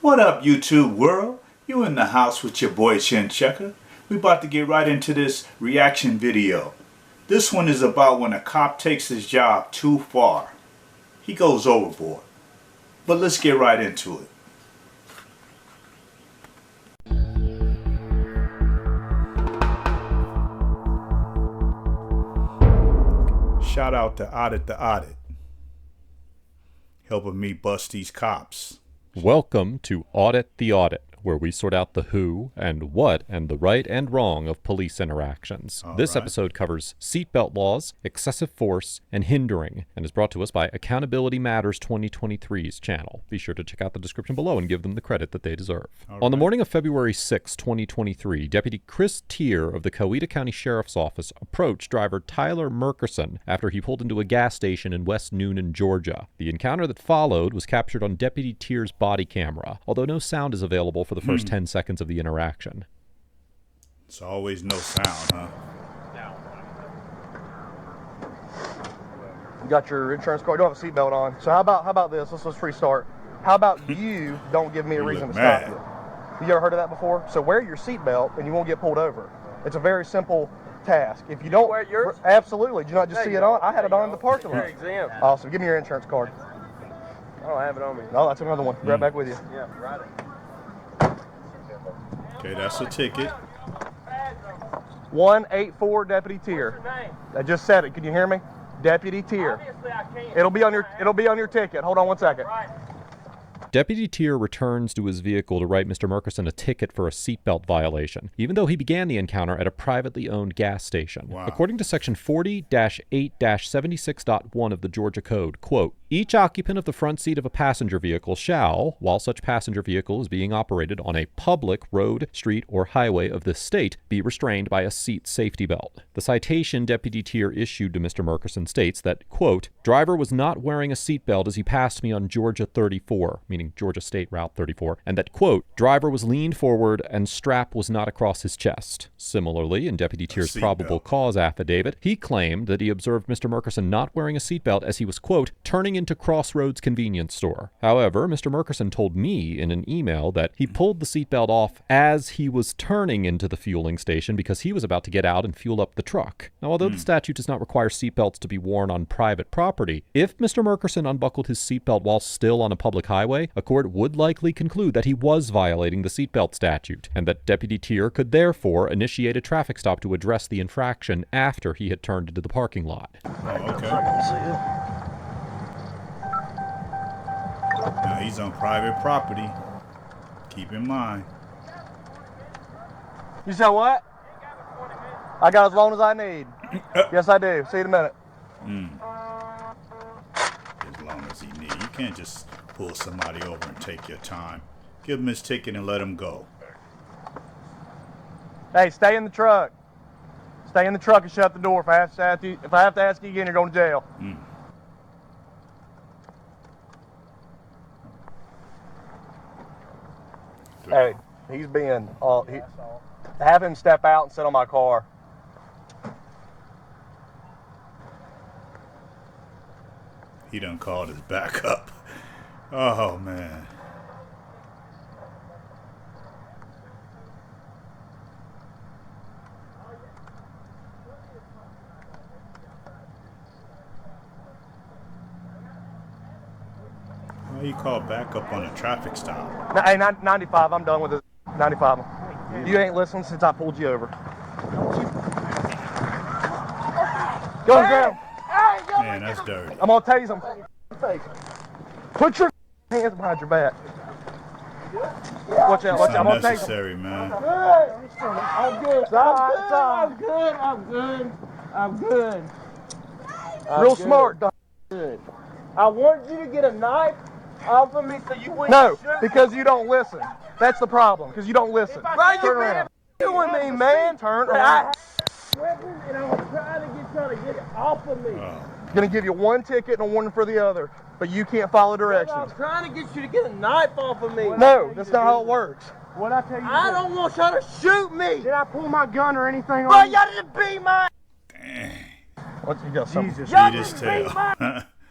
What up, YouTube world? You in the house with your boy Chin Checker. We about to get right into this reaction video. This one is about when a cop takes his job too far. He goes overboard. But let's get right into it. Shout out to Audit the Audit, helping me bust these cops. Welcome to Audit the Audit, where we sort out the who and what and the right and wrong of police interactions. This episode covers seatbelt laws, excessive force, and hindering, and is brought to us by Accountability Matters 2023's channel. Be sure to check out the description below and give them the credit that they deserve. On the morning of February 6, 2023, Deputy Chris Tier of the Coweta County Sheriff's Office approached driver Tyler Murkison after he pulled into a gas station in West Noonan, Georgia. The encounter that followed was captured on Deputy Tier's body camera, although no sound is available for the first 10 seconds of the interaction. It's always no sound, huh? You got your insurance card. You don't have a seatbelt on. So how about this? Let's restart. How about you don't give me a reason to stop you? You ever heard of that before? So wear your seatbelt and you won't get pulled over. It's a very simple task. If you don't wear yours, absolutely. Did you not just see it on? I had it on in the parking lot. You're exempt. Awesome. Give me your insurance card. I don't have it on me. No, that's another one. Right back with you. Yeah, right. Okay, that's a ticket. 184 Deputy Tier. I just said it. Can you hear me? Deputy Tier. Obviously I can't. It'll be on your ticket. Hold on one second. Deputy Tier returns to his vehicle to write Mr. Murkison a ticket for a seatbelt violation, even though he began the encounter at a privately owned gas station. Wow. According to Section 40-8-76.1 of the Georgia Code, quote, each occupant of the front seat of a passenger vehicle shall, while such passenger vehicle is being operated on a public road, street, or highway of this state, be restrained by a seat safety belt. The citation Deputy Tier issued to Mr. Murkison states that, quote, driver was not wearing a seatbelt as he passed me on Georgia 34, meaning Georgia State Route 34, and that, quote, driver was leaned forward and strap was not across his chest. Similarly, in Deputy Tier's probable cause affidavit, he claimed that he observed Mr. Murkison not wearing a seatbelt as he was, quote, turning into Crossroads convenience store. However, Mr. Murkison told me in an email that he pulled the seatbelt off as he was turning into the fueling station because he was about to get out and fuel up the truck. Now, although the statute does not require seatbelts to be worn on private property, if Mr. Murkison unbuckled his seatbelt while still on a public highway, a court would likely conclude that he was violating the seatbelt statute, and that Deputy Tier could therefore initiate a traffic stop to address the infraction after he had turned into the parking lot. Oh, okay. Now he's on private property. Keep in mind. You said what? I got as long as I need. Yes, I do. See you in a minute. As long as he needs. You can't just pull somebody over and take your time. Give him his ticket and let him go. Hey, stay in the truck. Stay in the truck and shut the door. If I have to ask you again, you're going to jail. Hey, he's being. Have him step out and sit on my car. He done called his backup. Oh, man. Why you call backup on a traffic stop? Hey, 95, I'm done with it. 95. You ain't listening since I pulled you over. Go on, grab him. Man, that's dirty. I'm gonna tase him. Put your hands behind your back. Watch out, watch out. I'm gonna tase him. Unnecessary, man. I'm good. Real smart. Good. I wanted you to get a knife off of me so you wouldn't shoot. Because you don't listen. That's the problem, because you don't listen. Why you Turn around. doing me, man? Turn around. And I was trying to get it off of me. Gonna give you one ticket and a warning for the other, but you can't follow directions. I'm trying to get you to get a knife off of me. No, that's not how it works. What'd I tell you? I don't want you to shoot me. Did I pull my gun or anything Bro, on you? y'all didn't beat my. Dang. What you got? Something? Jesus. Beat his tail.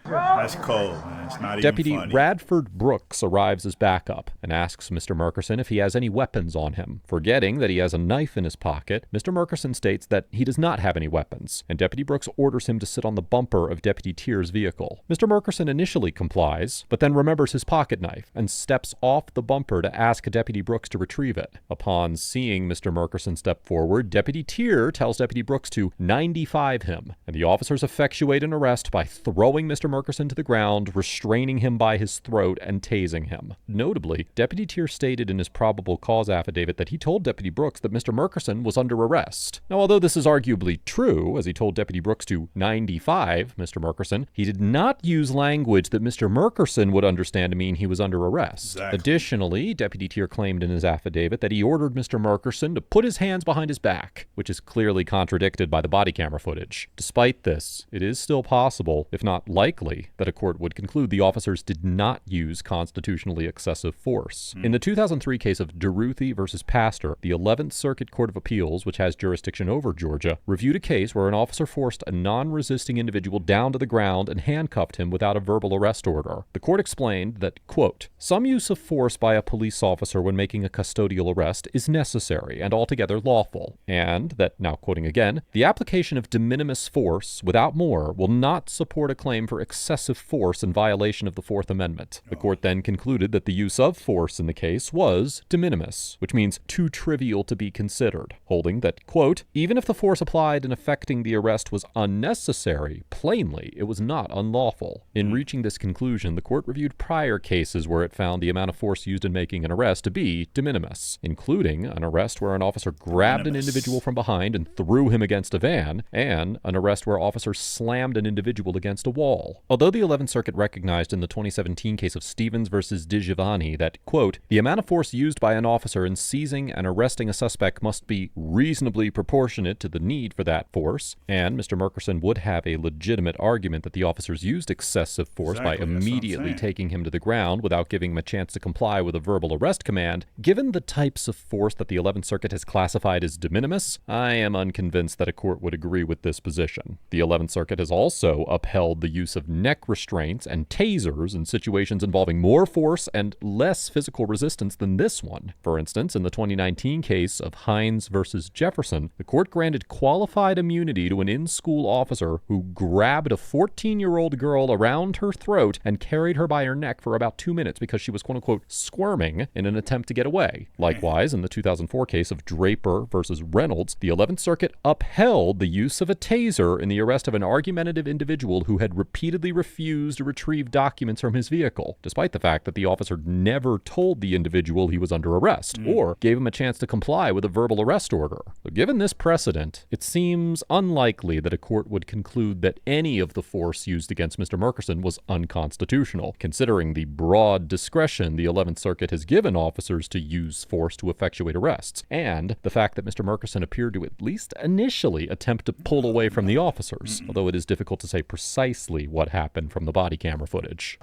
That's cold, man. It's not even Deputy funny. Radford Brooks arrives as backup and asks Mr. Murkerson if he has any weapons on him. Forgetting that he has a knife in his pocket, Mr. Murkerson states that he does not have any weapons, and Deputy Brooks orders him to sit on the bumper of Deputy Tier's vehicle. Mr. Murkerson initially complies, but then remembers his pocket knife and steps off the bumper to ask Deputy Brooks to retrieve it. Upon seeing Mr. Murkerson step forward, Deputy Tier tells Deputy Brooks to 95 him, and the officers effectuate an arrest by throwing Mr. Murkerson to the ground, restraining him by his throat, and tasing him. Notably, Deputy Tier stated in his probable cause affidavit that he told Deputy Brooks that Mr. Murkerson was under arrest. Now, although this is arguably true, as he told Deputy Brooks to 95 Mr. Murkerson, he did not use language that Mr. Murkerson would understand to mean he was under arrest. Exactly. Additionally, Deputy Tier claimed in his affidavit that he ordered Mr. Murkerson to put his hands behind his back, which is clearly contradicted by the body camera footage. Despite this, it is still possible, if not likely, that a court would conclude the officers did not use constitutionally excessive force. In the 2003 case of DeRuthi versus Pastor, the 11th Circuit Court of Appeals, which has jurisdiction over Georgia, reviewed a case where an officer forced a non-resisting individual down to the ground and handcuffed him without a verbal arrest order. The court explained that, quote, some use of force by a police officer when making a custodial arrest is necessary and altogether lawful, and that, now quoting again, the application of de minimis force without more will not support a claim for excessive force in violation of the Fourth Amendment. The court then concluded that the use of force in the case was de minimis, which means too trivial to be considered, holding that, quote, even if the force applied in effecting the arrest was unnecessary, plainly it was not unlawful. In reaching this conclusion, the court reviewed prior cases where it found the amount of force used in making an arrest to be de minimis, including an arrest where an officer grabbed an individual from behind and threw him against a van, and an arrest where officers slammed an individual against a wall. Although the 11th Circuit recognized in the 2017 case of Stevens versus DiGiovanni that, quote, the amount of force used by an officer in seizing and arresting a suspect must be reasonably proportionate to the need for that force, and Mr. Murkerson would have a legitimate argument that the officers used excessive force by immediately taking him to the ground without giving him a chance to comply with a verbal arrest command. Given the types of force that the 11th Circuit has classified as de minimis, I am unconvinced that a court would agree with this position. The 11th Circuit has also upheld the use of neck restraints and tasers in situations involving more force and less physical resistance than this one. For instance, in the 2019 case of Hines versus Jefferson, the court granted qualified immunity to an in-school officer who grabbed a 14-year-old girl around her throat and carried her by her neck for about 2 minutes because she was quote-unquote squirming in an attempt to get away. Likewise, in the 2004 case of Draper versus Reynolds, the 11th Circuit upheld the use of a taser in the arrest of an argumentative individual who had repeatedly refused to retrieve documents from his vehicle, despite the fact that the officer never told the individual he was under arrest or gave him a chance to comply with a verbal arrest order. But given this precedent, it seems unlikely that a court would conclude that any of the force used against Mr. Murkerson was unconstitutional, considering the broad discretion the 11th Circuit has given officers to use force to effectuate arrests, and the fact that Mr. Murkerson appeared to at least initially attempt to pull away from the officers, although it is difficult to say precisely what happened from the body camera footage.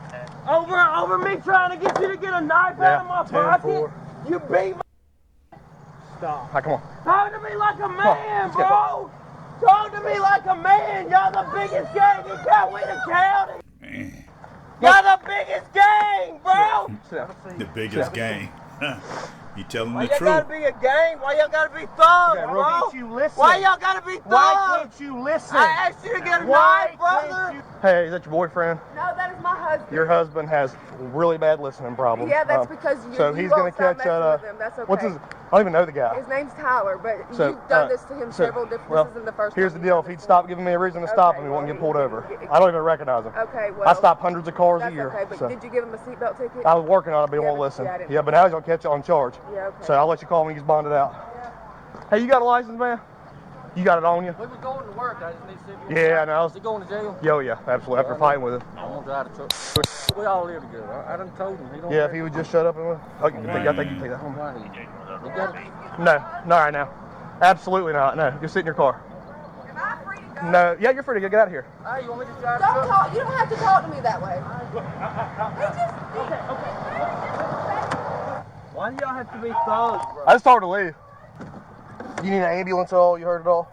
Over me trying to get you to get a knife out of my pocket. You beat my. Stop. Right, come on. Talk to me like a man, bro. Talk to me like a man. Y'all the biggest gang in Coweta County. Y'all the biggest gang, bro. The biggest gang. You telling Why the y'all truth. gotta be a gang? Why y'all gotta be thugs, Yeah, bro? why can't you listen? Why y'all gotta be thugs? Why can't you listen? I asked you to get a Why knife, brother. can't you? Hey, is that your boyfriend? No, that is my husband. Your husband has really bad listening problems. Yeah, that's because you. So you he's won't gonna stop catch messing with him. That's okay. What's his? I don't even know the guy. His name's Tyler, but So, you've done this to him several different. Well, this isn't the first. here's time the you've deal. done If he'd this to stop giving me a reason to stop him, he well, won't get pulled over. he- I don't even recognize him. Okay, well. I stop hundreds of cars a That's year. okay, but so. did you give him a seatbelt ticket? I was working on it, but he Yeah, won't but- listen. yeah, I didn't Yeah, but now he's gonna catch you on charge. Yeah, okay. So I'll let you call me when he's bonded out. Hey, you got a license, man? You got it on you? We was going to work. I just need to see if Yeah, I know. Is he going to jail? Yo, yeah, absolutely. After fighting with him. I'm going to drive the truck. We all live together. I done told him. He don't Yeah, if he would just shut up and I think you take that home. He got it. No, not right now. Absolutely not. No, just sit in your car. Am I free to go? No, yeah, you're free to go. Get out of here. Hey, you want me to drive the Don't truck? talk. You don't have to talk to me that way. Why do y'all have to be thugs, bro? I just told her to leave. You need an ambulance at all? You heard it all?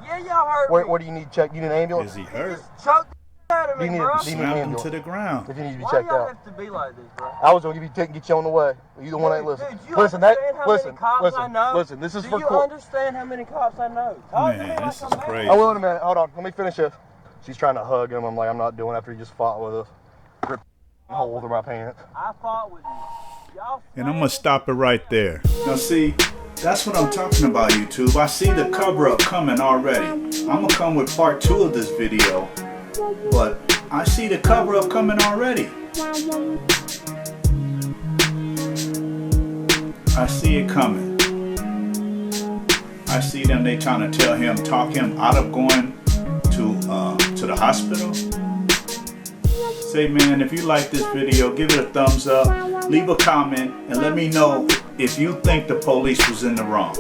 Yeah, y'all heard Where me. do you need check? You need an ambulance? Is he hurt? Choke the out to me, bro? Do you need Slammed him ambulance? to the ground. If you need to be Why checked y'all out. have to be like this, bro? I was gonna give you a ticket and get you on the way. You the one that ain't listen. Dude, you Listen, understand how many cops I know? listen. This is Do for you court. understand how many cops I know? Talk to me Man, like this a is man. crazy. I will in a minute. Hold on. Let me finish this. She's trying to hug him. I'm like, I'm not doing after he just fought with us. Ripped a hole through my pants. I fought with you. Y'all And I'm gonna stop it right there. Now see, that's what I'm talking about, YouTube. I see the cover up coming already. I'm gonna come with part 2 of this video, but I see the cover up coming already. I see it coming. I see them, they trying to tell him, talk him out of going to the hospital. Say, man, if you like this video, give it a thumbs up, leave a comment, and let me know if you think the police was in the wrong.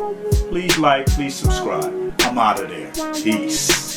Please like, please subscribe. I'm out of there. Peace.